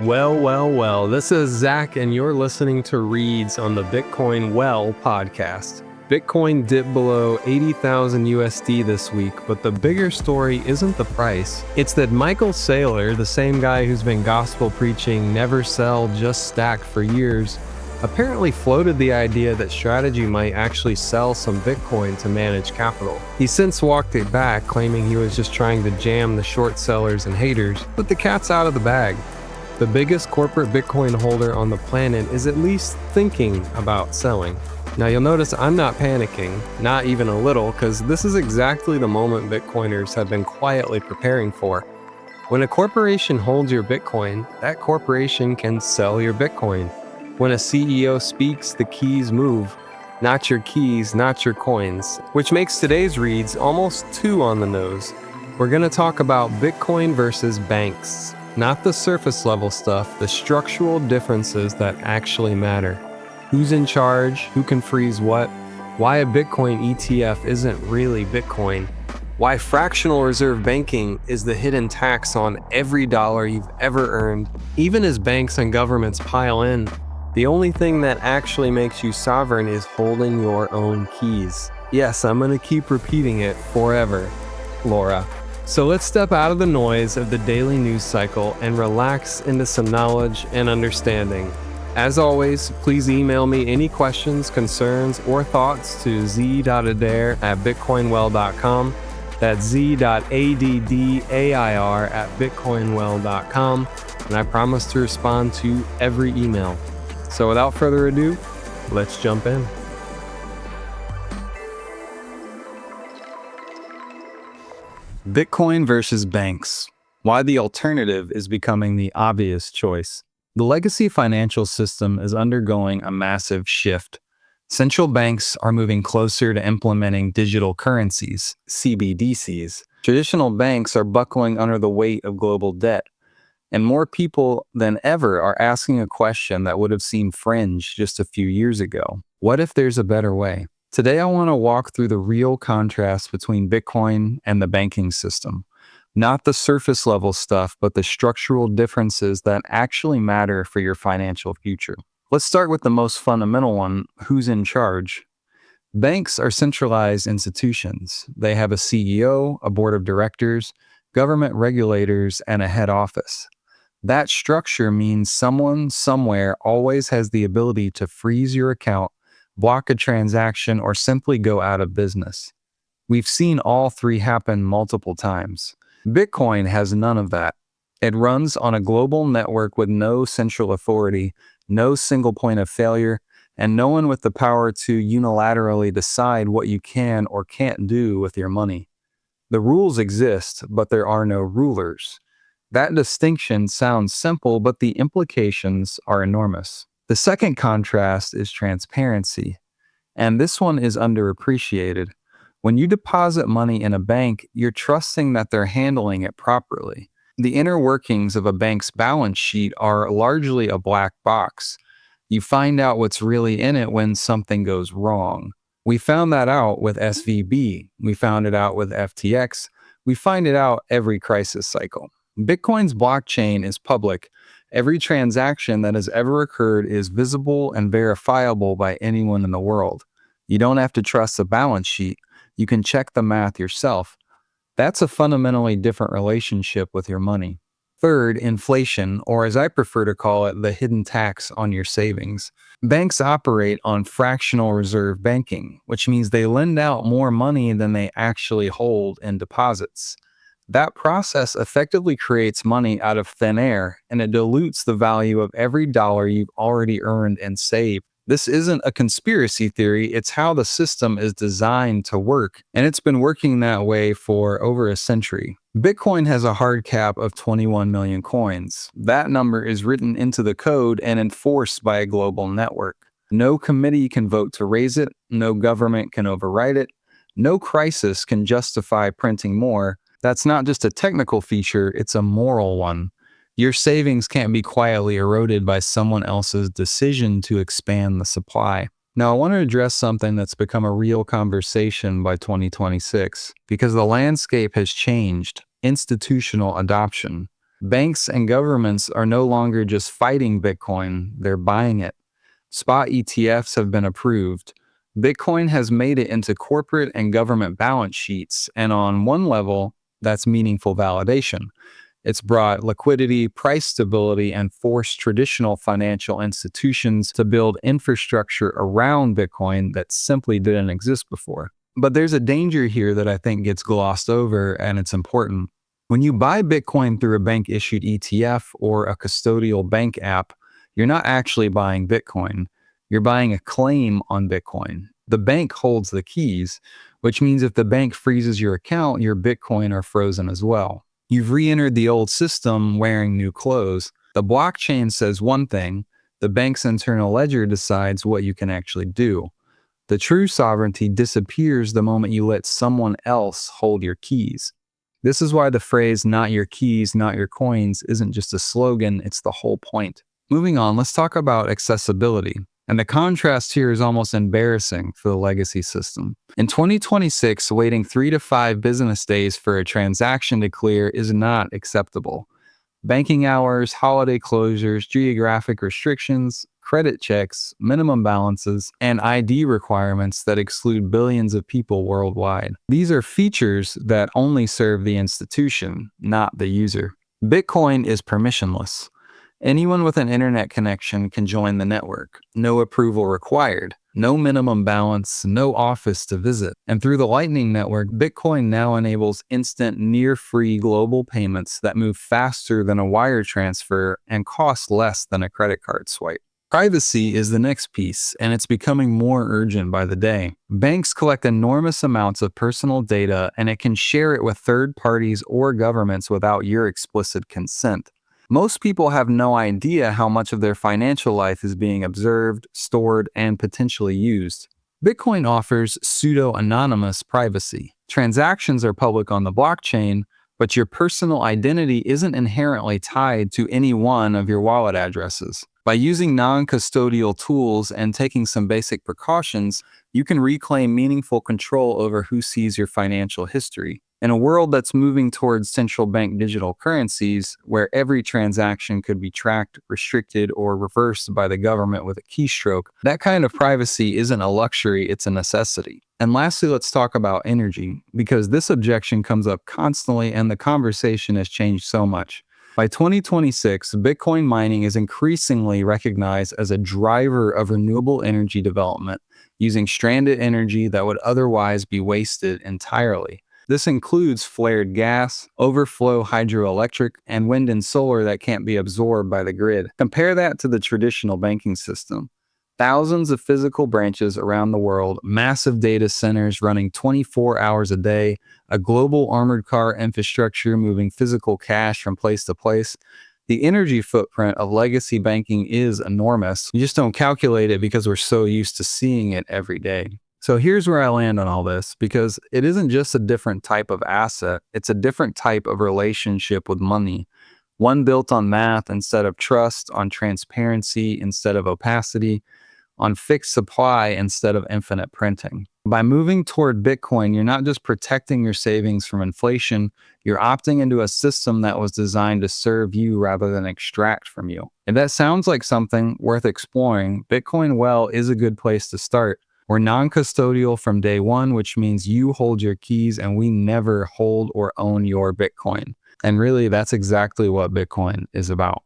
Well, this is Zach, and you're listening to Reads on the Bitcoin Well podcast. Bitcoin dipped below 80,000 USD this week, but the bigger story isn't the price. It's that Michael Saylor, the same guy who's been gospel preaching never sell, just stack for years, apparently floated the idea that Strategy might actually sell some Bitcoin to manage capital. He's since walked it back, claiming he was just trying to jam the short sellers and haters, but the cat's out of the bag. The biggest corporate Bitcoin holder on the planet is at least thinking about selling. Now you'll notice I'm not panicking, not even a little, because this is exactly the moment Bitcoiners have been quietly preparing for. When a corporation holds your Bitcoin, that corporation can sell your Bitcoin. When a CEO speaks, the keys move. Not your keys, not your coins. Which makes today's reads almost too on the nose. We're going to talk about Bitcoin versus banks. Not the surface level stuff, the structural differences that actually matter. Who's in charge? Who can freeze what? Why a Bitcoin ETF isn't really Bitcoin? Why fractional reserve banking is the hidden tax on every dollar you've ever earned? Even as banks and governments pile in, the only thing that actually makes you sovereign is holding your own keys. Yes, I'm gonna keep repeating it forever, Laura. So let's step out of the noise of the daily news cycle and relax into some knowledge and understanding. As always, please email me any questions, concerns, or thoughts to z.adair@bitcoinwell.com. That's z.addair@bitcoinwell.com, and I promise to respond to every email. So without further ado, let's jump in. Bitcoin versus banks. Why the alternative is becoming the obvious choice. The legacy financial system is undergoing a massive shift. Central banks are moving closer to implementing digital currencies, CBDCs. Traditional banks are buckling under the weight of global debt. And more people than ever are asking a question that would have seemed fringe just a few years ago. What if there's a better way? Today, I want to walk through the real contrast between Bitcoin and the banking system. Not the surface level stuff, but the structural differences that actually matter for your financial future. Let's start with the most fundamental one: who's in charge? Banks are centralized institutions. They have a CEO, a board of directors, government regulators, and a head office. That structure means someone somewhere always has the ability to freeze your account, block a transaction, or simply go out of business. We've seen all three happen multiple times. Bitcoin has none of that. It runs on a global network with no central authority, no single point of failure, and no one with the power to unilaterally decide what you can or can't do with your money. The rules exist, but there are no rulers. That distinction sounds simple, but the implications are enormous. The second contrast is transparency, and this one is underappreciated. When you deposit money in a bank, you're trusting that they're handling it properly. The inner workings of a bank's balance sheet are largely a black box. You find out what's really in it when something goes wrong. We found that out with SVB. We found it out with FTX. We find it out every crisis cycle. Bitcoin's blockchain is public. Every transaction that has ever occurred is visible and verifiable by anyone in the world. You don't have to trust the balance sheet. You can check the math yourself. That's a fundamentally different relationship with your money. Third, inflation, or as I prefer to call it, the hidden tax on your savings. Banks operate on fractional reserve banking, which means they lend out more money than they actually hold in deposits. That process effectively creates money out of thin air, and it dilutes the value of every dollar you've already earned and saved. This isn't a conspiracy theory, it's how the system is designed to work, and it's been working that way for over a century. Bitcoin has a hard cap of 21 million coins. That number is written into the code and enforced by a global network. No committee can vote to raise it, no government can override it, no crisis can justify printing more. That's not just a technical feature, it's a moral one. Your savings can't be quietly eroded by someone else's decision to expand the supply. Now, I want to address something that's become a real conversation by 2026, because the landscape has changed: institutional adoption. Banks and governments are no longer just fighting Bitcoin, they're buying it. Spot ETFs have been approved. Bitcoin has made it into corporate and government balance sheets, and on one level, that's meaningful validation. It's brought liquidity, price stability, and forced traditional financial institutions to build infrastructure around Bitcoin that simply didn't exist before. But there's a danger here that I think gets glossed over, and it's important. When you buy Bitcoin through a bank issued ETF or a custodial bank app, you're not actually buying Bitcoin. You're buying a claim on Bitcoin. The bank holds the keys, which means if the bank freezes your account, your Bitcoin are frozen as well. You've re-entered the old system wearing new clothes. The blockchain says one thing, the bank's internal ledger decides what you can actually do. The true sovereignty disappears the moment you let someone else hold your keys. This is why the phrase, not your keys, not your coins, isn't just a slogan, it's the whole point. Moving on, let's talk about accessibility. And the contrast here is almost embarrassing for the legacy system. In 2026, waiting 3 to 5 business days for a transaction to clear is not acceptable. Banking hours, holiday closures, geographic restrictions, credit checks, minimum balances, and ID requirements that exclude billions of people worldwide. These are features that only serve the institution, not the user. Bitcoin is permissionless. Anyone with an internet connection can join the network. No approval required. No minimum balance, no office to visit. And through the Lightning Network, Bitcoin now enables instant, near-free global payments that move faster than a wire transfer and cost less than a credit card swipe. Privacy is the next piece, and it's becoming more urgent by the day. Banks collect enormous amounts of personal data, and it can share it with third parties or governments without your explicit consent. Most people have no idea how much of their financial life is being observed, stored, and potentially used. Bitcoin offers pseudo-anonymous privacy. Transactions are public on the blockchain, but your personal identity isn't inherently tied to any one of your wallet addresses. By using non-custodial tools and taking some basic precautions, you can reclaim meaningful control over who sees your financial history. In a world that's moving towards central bank digital currencies, where every transaction could be tracked, restricted, or reversed by the government with a keystroke, that kind of privacy isn't a luxury, it's a necessity. And lastly, let's talk about energy, because this objection comes up constantly and the conversation has changed so much. By 2026, Bitcoin mining is increasingly recognized as a driver of renewable energy development, using stranded energy that would otherwise be wasted entirely. This includes flared gas, overflow hydroelectric, and wind and solar that can't be absorbed by the grid. Compare that to the traditional banking system. Thousands of physical branches around the world, massive data centers running 24 hours a day, a global armored car infrastructure moving physical cash from place to place. The energy footprint of legacy banking is enormous. You just don't calculate it because we're so used to seeing it every day. So here's where I land on all this, because it isn't just a different type of asset, it's a different type of relationship with money. One built on math instead of trust, on transparency instead of opacity, on fixed supply instead of infinite printing. By moving toward Bitcoin, you're not just protecting your savings from inflation, you're opting into a system that was designed to serve you rather than extract from you. If that sounds like something worth exploring, Bitcoin Well is a good place to start. We're non-custodial from day one, which means you hold your keys and we never hold or own your Bitcoin. And really, that's exactly what Bitcoin is about.